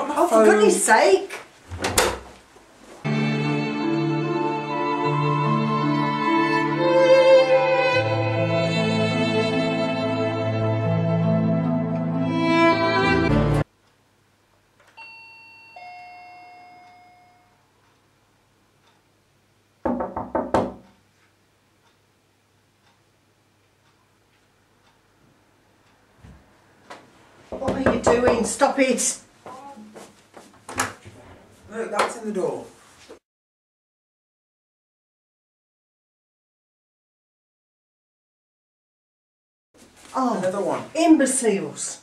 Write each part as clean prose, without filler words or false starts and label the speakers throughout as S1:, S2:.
S1: got my
S2: phone.
S1: For goodness sake! What are you doing? Stop it!
S2: Look, that's in the door.
S1: Oh,
S2: Another one.
S1: Imbeciles!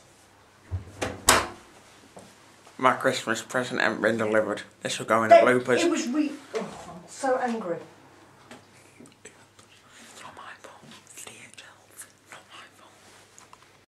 S3: My Christmas present hasn't been delivered. This will go in the bloopers.
S1: It was oh, I'm so angry.